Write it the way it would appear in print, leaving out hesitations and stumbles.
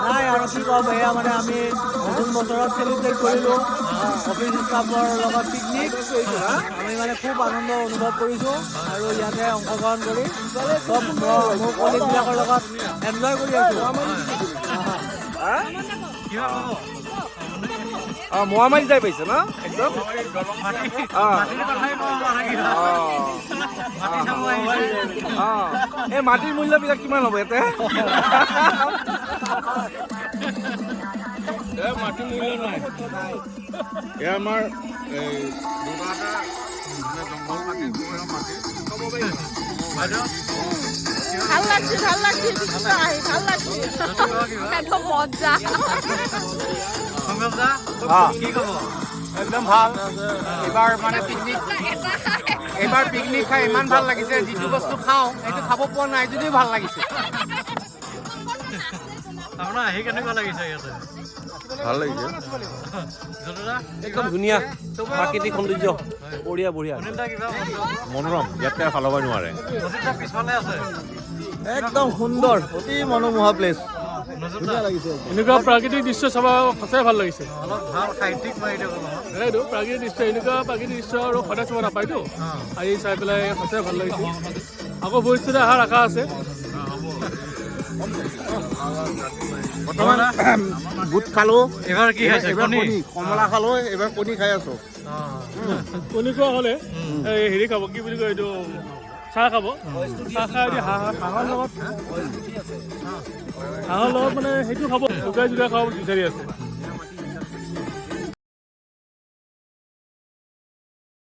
নাই আৰু কি ক'ম এয়া মানে আমি নতুন বছৰত চেলিব্ৰেট কৰিলোঁ অফিচ ষ্টাফৰ লগত পিকনিক আমি মানে খুব আনন্দ অনুভৱ কৰিছোঁ আৰু ইয়াতে অংশগ্ৰহণ কৰি চব মোৰ কলিগবিলাকৰ লগত এনজয় কৰি আছোঁ। মোৱামাৰি যাই পাইছে ন একদম এই মাটিৰ মূল্যবিলাক কিমান হ'ব ইয়াতে? মাটিৰ মূল্য নাই এয়া আমাৰ ভাল লাগছে ভাল লাগছে একদম মজা একদম ভাল এবাৰ মানে পিকনিক খাই ইমান ভাল লাগিছে যিটো বস্তু খাওঁ সেইটো খাব পোৱা নাই যদিও ভাল লাগিছে। ভাল লাগিছে একদম ধুনীয়া প্ৰাকৃতিক সৌন্দৰ্য বঢ়িয়া বঢ়িয়া মনোৰম ইয়াতকৈ ভাল হ'ব নোৱাৰে একদম সুন্দৰ অতি মনোমোহা প্লেচ ধুনীয়া লাগিছে। এনেকুৱা প্ৰাকৃতিক দৃশ্য চাব সঁচাই ভাল লাগিছে। এইটো প্ৰাকৃতিক দৃশ্য এনেকুৱা প্ৰাকৃতিক দৃশ্য আৰু সদায় চাব নাপায়তো আহি চাই পেলাই সঁচাই ভাল লাগিছে। আকৌ ভৱিষ্যতে অহাৰ আশা আছে। বৰ্তমান বুট খালোঁ এবাৰ কি খাইছে কমলা খালোঁ এইবাৰ কণী খাই আছোঁ। কণী খোৱা হ'লে হেৰি খাব কি বুলি কয় এইটো চাহ খাব। চাহ খাই হাঁহৰ লগত মানে সেইটো খাব জোকাই জোকাই খাব বিচাৰি আছে।